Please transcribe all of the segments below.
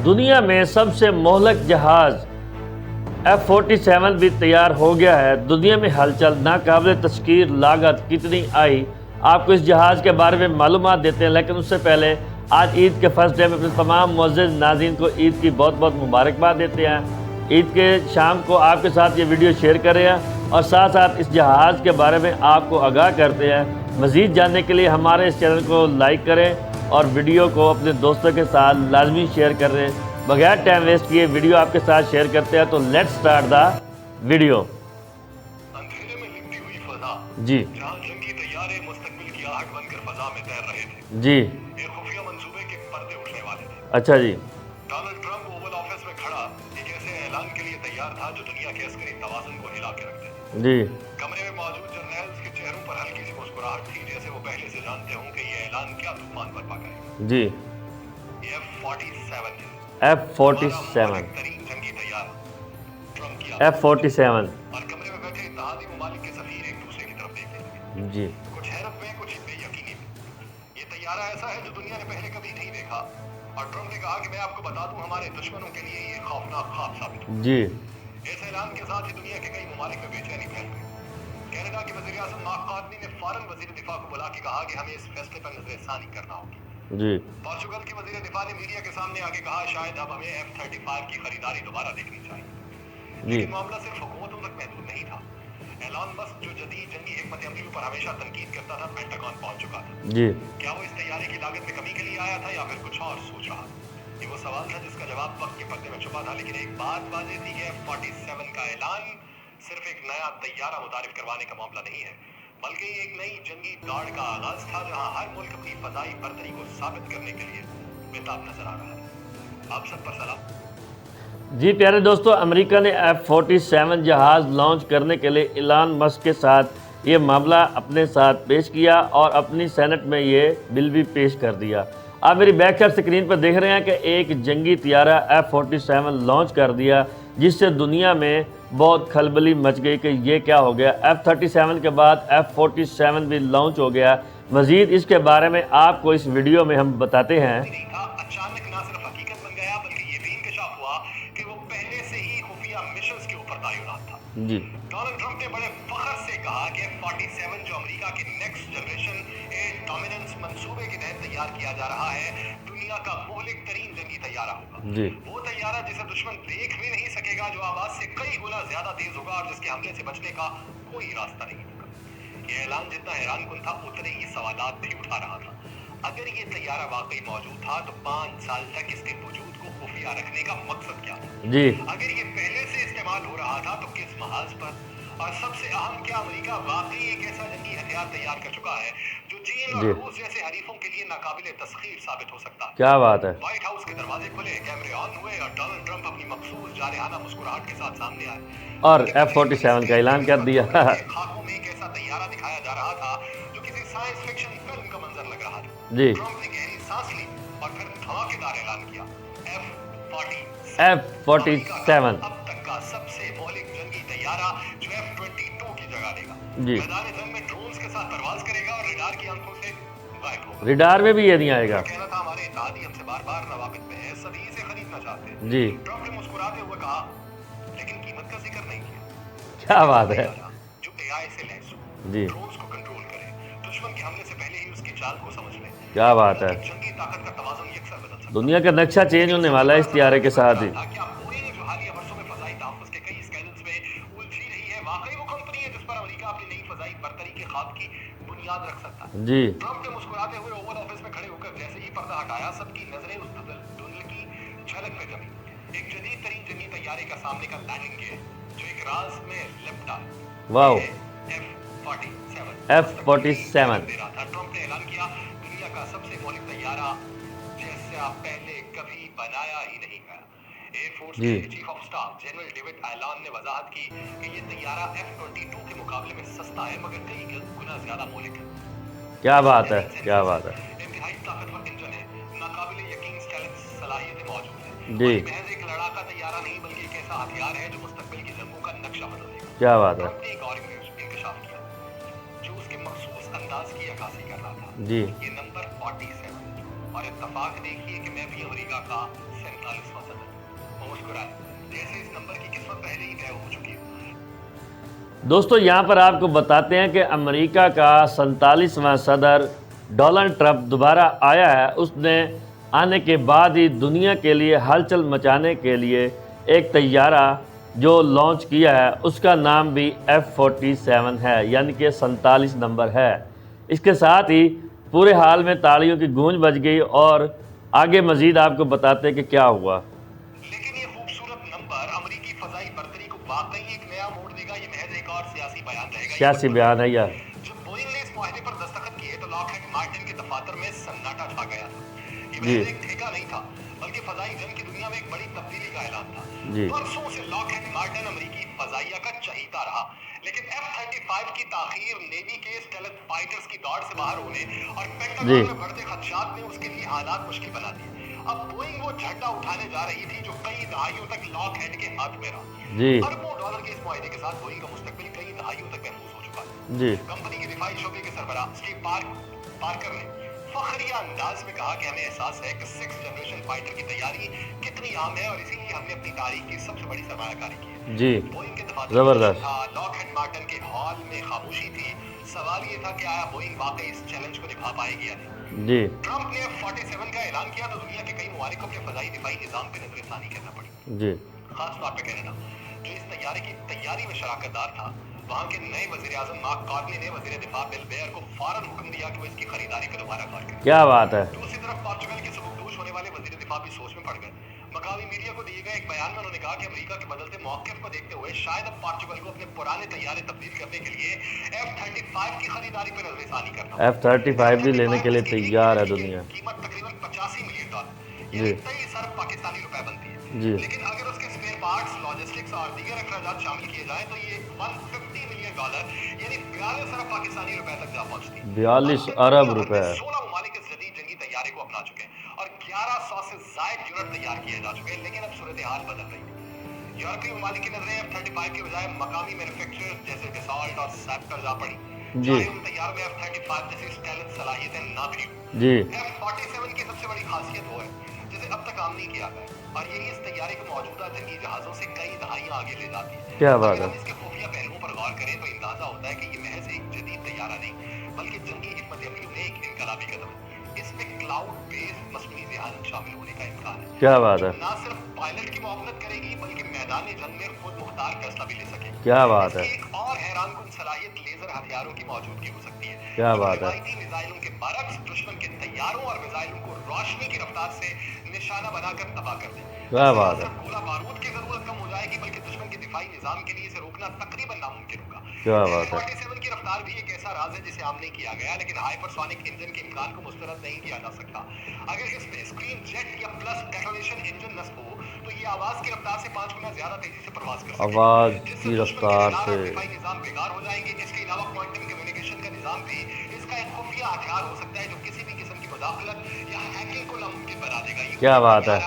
दुनिया में सबसे मोहलक जहाज़ F-47 भी तैयार हो गया है। दुनिया में हलचल, नाकाबिले तस्कीर लागत कितनी आई, आपको इस जहाज़ के बारे में मालूमात देते हैं। लेकिन उससे पहले आज ईद के फर्स्ट डे में अपने तमाम मुअज़्ज़िज़ नाज़रीन को ईद की बहुत बहुत मुबारकबाद देते हैं। ईद के शाम को आपके साथ ये वीडियो शेयर कर रहे हैं और साथ साथ इस जहाज़ के बारे में आपको आगाह करते हैं। मज़ीद जानने के लिए हमारे इस चैनल को लाइक करें और वीडियो को अपने दोस्तों के साथ लाजमी शेयर कर रहे हैं। बगैर टाइम वेस्ट किए वीडियो आपके साथ शेयर करते हैं, तो लेट्स स्टार्ट द वीडियो। अंधेरे में लिपटी हुई फजा, जी जहां जंगी तैयारे मुस्तकबिल की आहट बनकर फजा में तैर रहे थे। जी एक खुफिया मंसूबे के पर्दे उठने वाले थे। अच्छा जी डोनाल्ड ट्रंप ओवल ऑफिस में खड़ा एक ऐसे ऐलान के लिए तैयार था जो दुनिया के अस्करी तवाज़ुन को हिला के रख दे। जी कमरे में मौजूद जर्नैल्स के चेहरों पर हल्की सी मुस्कुराहट थी, जैसे वो पहले से जानते हों कि ये ऐलान क्या तूफान बर्पा करेगा। जी ये F-47 है। F-47 तरीन जंगी तैयारा ट्रंप की F-47 और कमरे में बैठे इत्तेहादी ममालिक के सफीर एक दूसरे की तरफ देखने लगे। जी कुछ हैरत में, कुछ बेयकीनी में। ये तैयारा ऐसा है जो दुनिया ने पहले कभी नहीं देखा, और ट्रंप ने कहा कि मैं आपको बता दूं, हमारे दुश्मनों के लिए ये खौफनाक ख्वाब साबित हो। जी इस ऐलान के साथ ही दुनिया के कई ममालिक में बेचैनी फैल गई। कनाडा के वज़ीर आज़म मार्क कार्नी ने फौरन वज़ीर दिफा को बुला के कहा कि हमें इस फैसले पर नजरसानी करना होगी। जी पोर्चुगल की वज़ीर दिफा ने मीडिया के सामने आके कहा शायद अब हमें F-35 की खरीदारी दोबारा देखनी चाहिए। जी लेकिन मामला सिर्फ हुकूमतों तक महदूद नहीं था। एलन मस्क, जो जदीद जंगी हिकमत अमली पर हमेशा तनकीद करता था, पेंटागन पहुंच चुका था। जी क्या वो इस तैयारी की लागत में कमी के लिए आया था या फिर कुछ और सोच रहा था? ये वो सवाल था जिसका जवाब वक्त के पर्दे में छुपा था। लेकिन एक बात वाज़ेह थी कि F-47 का ऐलान सिर्फ एक नया तैयारा मुतारिफ करवाने का मामला नहीं है, बल्कि ये एक नई जंगी दौड़ का आगाज था, जहां हर मुल्क अपनी फदाई बर्तरी को साबित करने के लिए बेताब नजर आ रहा है। आप सब पर सलाम। जी प्यारे दोस्तों, अमेरिका ने F-47 जहाज़ लॉन्च करने के लिए एलन मस्क के साथ ये मामला अपने साथ पेश किया और अपनी सेनेट में ये बिल भी पेश कर दिया। आप मेरी बैक साइड स्क्रीन पर देख रहे हैं कि एक जंगी तैयारा F-47 लॉन्च कर दिया, जिससे दुनिया में बहुत खलबली मच गई कि ये क्या हो गया। F-37 के बाद F-47 भी लॉन्च हो गया। मज़ीद इसके बारे में आपको इस वीडियो में हम बताते हैं। नहीं था, अचानक ना सिर्फ हकीकत बन गया, बल्कि ये भी इंकशाफ हुआ कि वो पहले से ही खुफिया मिशंस के ऊपर तैनात था। जी डोनाल्ड ट्रंप ने बड़े फख्र से कहा कि F-47 जो अमेरिका के नेक्स्ट जनरेशन एयर डोमिनेंस मंसूबे के तहत तैयार किया जा रहा है, दुनिया का मोहलिक तरीन जंगी तैयारा होगा। जी वो तैयारा जिसे दुश्मन देख भी नहीं सकेगा, जो आवाज से कई गुना ज्यादा तेज होगा और जिसके हमले से बचने का कोई रास्ता नहीं होगा। ये ऐलान जितना हैरानकुन था, उतने ही सवालात भी उठा रहा था। अगर ये तैयारा वाकई मौजूद था, तो 5 साल तक इसके वजूद को खुफिया रखने का मकसद क्या था? जी अगर ये पहले से इस्तेमाल हो रहा था, तो किस महाज पर? और सबसे अहम, क्या अमेरिका वाकई एक ऐसा जंगी हथियार तैयार कर चुका है जो चीन और जी रूस जैसे हरीफों के लिए नाकाबिले तस्खीर साबित हो सकता है? क्या बात है। व्हाइट हाउस के दरवाजे खुले, कैमरे ऑन हुए और डोनाल्ड ट्रंप अपनी मखसूस जारहाना मुस्कुराहट के साथ सामने आए और F-47 का ऐलान कर दिया। खाकों में एक ऐसा तैयारा दिखाया जा रहा था जो किसी साइंस फिक्शन फिल्म का मंजर लग रहा था। जी ट्रंप ने गहरी सांस ली और फिर धमाकेदार ऐलान किया, F-47 अब तक का सबसे मौलिक जंगी तैयारा जो F-22 की जगह लेगा। जी मैदान जंग में ड्रोन्स के साथ परवाज करेगा और रडार की आंखों से गायब होगा। रिडार में भी ये नहीं आएगा। कहना था, हमारे इत्तेहादी हमसे बार-बार नवाबित में है, सदी से खरीदना चाहते हैं। जी ट्रंप ने मुस्कुराते हुए कहा, लेकिन कीमत का जिक्र नहीं किया। क्या बात है। जो AI से लैस हो, जी ड्रोन्स को कंट्रोल करे, दुश्मन के हमले से पहले ही उसकी चाल को समझ ले। क्या बात है। जंगी ताकत का तवाज़ुन यकसर बदल सकता है। दुनिया का नक्शा चेंज होने वाला है इस तैयारे के साथ ही। क्या बोइंग, जो हालिया वर्षों में फज़ाई तहफ़्फ़ुज़ के कई स्कैंडल्स में उलझी रही है, वाकई वो कंपनी है जिस पर अमेरिका अपनी नई फज़ाई बर्तरी के ख्वाब की बुनियाद रख सकता है? जी ट्रंप ने मुस्कुराते हुए ओवल ऑफिस में खड़े होकर जैसे ही पर्दा हटाया, सबकी नजरें उस धुंधल की झलक पे जमी। एक जदीद तरीन जंगी तैयारे का सामने का लैंडिंग गियर जो एक राज में लिपटा वाओ F-47 F-47 दे रहा था। ट्रंप ने ऐलान किया, दुनिया का सबसे मौलिक तैयारा जैसा पहले कभी बनाया ही नहीं गया। एयरफोर्स जी के chief of staff general David ऐलान ने वजाहत की कि ये तैयारा F-22 के मुकाबले में सस्ता है, मगर कई गुना ज्यादा मौलिक है। क्या बात है। क्या बात है। इंतहाई ताकतवर इंजन है, नाकाबिले यकीन स्टेल्थ सलाहियतें मौजूद हैं। जी और महज एक लड़ाका तैयारा नहीं, बल्कि एक ऐसा हथियार है जो मुस्तकबिल की जंगों का नक्शा बदल देगा। क्या बात है। ट्रंप ने एक और इंकशाफ किया जो उसके मखसूस अंदाज की अक्कासी कर रहा था। जी ये नंबर 47 और इत्तफाक देखिए कि मैं भी अमेरिका का 47वां दोस्तों यहाँ पर आपको बताते हैं कि अमेरिका का 47वां सदर डोनाल्ड ट्रंप दोबारा आया है। उसने आने के बाद ही दुनिया के लिए हलचल मचाने के लिए एक तैयारा जो लॉन्च किया है उसका नाम भी F-47 है, यानी कि 47 नंबर है। इसके साथ ही पूरे हाल में तालियों की गूंज बज गई और आगे मजीद आपको बताते हैं कि क्या हुआ। लेकिन ये खूबसूरत नंबर अमेरिकी फजाई बर्तरी को वाकई एक नया मोड़ देगा। ये महज एक और सियासी बयान रहेगा। सियासी बयान है यार। जब बोइंग ने इस मुआहदे पर दस्तखत किए तो लॉकहीड मार्टिन के दफातर में सन्नाटा छा गया था। ये जी। महज एक ठेका नहीं था, बल्कि फजाई जंग की दुनिया में एक बड़ी तब्दीली का ऐलान था। जी। बरसों से लॉकहीड मार्टिन अमेरिकी फजाइया का चहीता रहा, लेकिन F-35 की ताखीर, नेवी के स्टेल्थ फाइटर्स की दौड़ से बाहर होने और पेंटागन में बढ़ते खदशात ने उसके लिए हालात मुश्किल बना दिए। अब बोइंग वो झंडा उठाने जा रही थी जो कई दहाइयों तक लॉकहीड के हाथ में रहा। जी। अरबों डॉलर के इस मुआहदे के साथ बोइंग का मुस्तकबिल कई दहाइयों तक महफूज हो चुका है। जी। कंपनी के दिफाई शोबे के सरबराह स्टीव पार्कर ने फखरिया अंदाज में कहा कि हमें एहसास है कि 6th जनरेशन फाइटर की तैयारी कितनी आम है और इसीलिए हमने अपनी तारीख की सबसे बड़ी सरमायाकारी की है। जी। बोइंग के दफातर जबरदस्त। लॉकहीड मार्टिन के हॉल में खामोशी थी। सवाल ये था कि आया बोइंग वाकई इस चैलेंज को निभा पाएगी या नहीं। जी। ट्रंप ने F-47 का ऐलान किया तो दुनिया के कई ममालिक को अपने फजाई दिफाई निजाम पे नजरसानी करना पड़ी। जी। खास तौर पे कनाडा, जो इस तैयारी की तैयारी में शराकतदार था, वहां के नए वजीर आजम मार्क कार्नी ने वजीर दिफा बिल बेयर को फौरन हुक्म दिया कि वो इसकी खरीदारी पर दोबारा गौर करें। क्या बात है। दूसरी तरफ पोर्चुगल के सबकदोश होने वाले वजीर दिफा भी सोच में पड़ गए। मकामी मीडिया को दिए गए एक बयान में उन्होंने कहा कि अमेरिका के बदलते मौक़िफ़ को देखते हुए शायद अब पोर्चुगल को अपने पुराने तैयारे तब्दील करने के लिए F-35 की खरीदारी पर नजरसानी करना। F-35 भी लेने के लिए तैयार है दुनिया। कीमत तकरीबन $85 मिलियन, जी। यानी 23 अरब पाकिस्तानी रुपए बनती है। जी। लेकिन अगर उसके स्पेयर पार्ट्स, लॉजिस्टिक्स और दीगर अखराजात शामिल किए जाएं तो ये $150 मिलियन, यानी 42 अरब पाकिस्तानी रुपए तक जा पहुंचती है। 42 अरब रुपए। 16 ममालिक इस जदीद जंगी तैयारे को अपना चुके हैं और 1100 से ज्यादा यूनिट तैयार किए जा चुके हैं। लेकिन अब सूरत हाल बदल रही है। यूरोपीय ममालिक की नजरें F-35 के बजाय मकामी मैन्युफैक्चरर्स जैसे डसॉल्ट और सैप पर जा पड़ी। जी। चाहे उन तैयारों में F-35 जैसी स्टेल्थ सलाहियतें ना भी हों। जी। F-47 की सबसे बड़ी खासियत वो है जिसे अब तक काम नहीं किया गया, और यही इस तैयारे को मौजूदा जंगी जहाजों से कई दहाइयां आगे ले जाती है। क्या बात अगर है। हम इसके खुफिया पहलुओं पर गौर करें तो अंदाजा होता है कि ये महज एक जदीद तैयारा नहीं, बल्कि जंगी हिकमत अमली में एक इनकलाबी कदम है। इसमें क्लाउड बेस्ड मसनूई ज़हान शामिल होने का इम्कान है। क्या बात है। ना सिर्फ पायलट की मुआवनत करेगी बल्कि मैदानी जंग में खुद मुख्तार फैसला भी ले सकेगी। क्या बात है। इसकी एक और हैरानकुन सलाहियत लेजर हथियारों की मौजूदगी हो सकती है। क्या जो बात है। रिवायती मिसाइलों के बरक्स दुश्मन के तैयारों और मिसाइलों को रोशनी की रफ्तार से निशाना बनाकर तबाह कर दे। क्या बात है। सिर्फ गोला बारूद की जरूरत कम हो जाएगी, बल्कि दुश्मन के दिफाई निजाम के लिए इसे रोकना तकरीबन नामुमकिन होगा। क्या बात है। F-47 की रफ्तार भी एक ऐसा राज है जिसे आम नहीं किया गया, लेकिन हाइपरसोनिक इंजन के इम्कान को मुस्तरद नहीं किया जा सकता। अगर इसमें स्क्रीन जेट या प्लस डेटोनेशन इंजन नस्ब हो तो ये आवाज की रफ्तार से 5 गुना ज्यादा तेजी से प्रवास कर सकेगा। आवाज जिससे की दुश्मन के रफ्तार रडार से। और दिफाई निजाम बेकार हो जाएंगे। इसके अलावा क्वांटम कम्युनिकेशन का निजाम भी इसका एक खुफिया हथियार हो सकता है जो किसी भी किस्म की मुदाखलत या हैकिंग को नामुमकिन बना देगा। ये क्या बात है।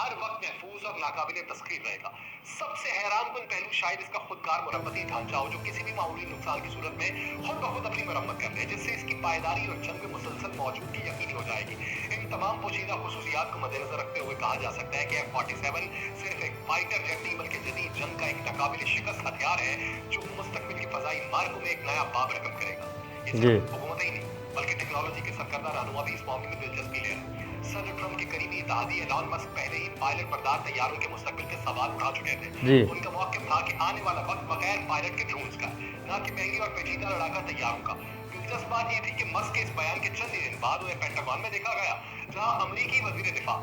हर वक्त महफूज और नाकाबिले तस्खीर रहेगा। सबसे हैरानकुन पहलू शायद इसका खुदकार मुरम्मती ढांचा हो जो किसी भी मामूली नुकसान की सूरत में खुद ब खुद अपनी मरम्मत कर ले, जिससे इसकी पायदारी और जंग में मुसलसल मौजूदगी यकीनी हो जाएगी। इन तमाम पोशीदा खुसूसियात को मद्देनजर रखते हुए कहा जा सकता है कि F-47 सिर्फ एक फाइटर जेट नहीं बल्कि जदीद जंग का एक नाकाबिले शिकस्त हथियार है जो मुस्तकबिल की फजाई मार्गों में एक नया बाब रकम करेगा। ये जी। सिर्फ हुकूमत ही नहीं बल्कि टेक्नोलॉजी के सरकर्दा रहनुमा भी इस मामले में दिलचस्पी ले रहे हैं। सदर ट्रंप के करीबी इत्तेहादी एलन मस्क पहले ही पायलट बरदार तैयारों के मुस्तकबिल के सवाल उठा चुके थे। जी। उनका मौक़िफ़ था कि आने वाला वक्त बगैर पायलट के ड्रोन्स का, ना कि महंगी और पेचीदा लड़ाका तैयारों का। दिलचस्प बात यह थी कि मस्क के इस बयान के चंद ही दिन बाद उन्हें पेंटागन में देखा गया, जहां अमेरिकी वजीर दिफा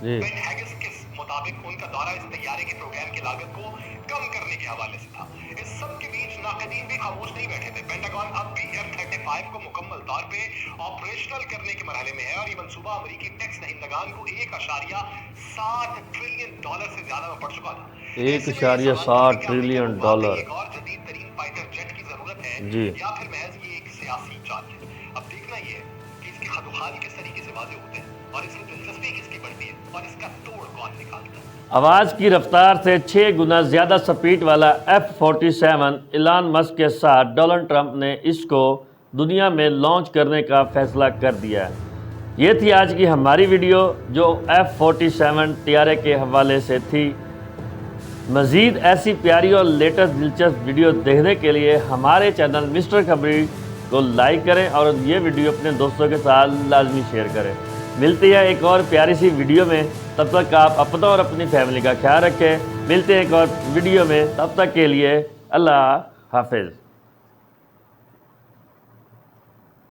जी। बेन हैगिस के मुताबिक उनका दौरा इस तैयारी के प्रोग्राम की लागत को कम करने के हवाले से था। इस सब के बीच नाकदीन भी खामोश नहीं बैठे थे। पेंटागन अब भी F-35 को मुकम्मल तौर पे ऑपरेशनल करने के मरहले में है और ये मंसूबा अमेरिकी टैक्स दहिंदगान को $1.7 ट्रिलियन से ज्यादा में पड़ चुका था। 1.7 ट्रिलियन डॉलर। एक और जदीद तरीन फाइटर जेट की जरूरत है जी। या फिर महज ये एक सियासी चाल है। अब देखना ये है कि इसके खदोखाल किस तरीके से वाजे होते हैं और इसकी दिलचस्पी किसकी बढ़ती है और इसका तोड़ कौन निकालता है। आवाज़ की रफ्तार से 6 गुना ज़्यादा स्पीड वाला F-47 एलन मस्क के साथ डोनाल्ड ट्रंप ने इसको दुनिया में लॉन्च करने का फैसला कर दिया है। ये थी आज की हमारी वीडियो जो F-47 तैयारे के हवाले से थी। मज़ीद ऐसी प्यारी और लेटेस्ट दिलचस्प वीडियो देखने के लिए हमारे चैनल मिस्टर खबरी को लाइक करें और ये वीडियो अपने दोस्तों के साथ लाजमी शेयर करें। मिलती है एक और प्यारी सी वीडियो में, तब तक आप अपना और अपनी फैमिली का ख्याल रखें। मिलते हैं एक और वीडियो में, तब तक के लिए अल्लाह हाफिज़।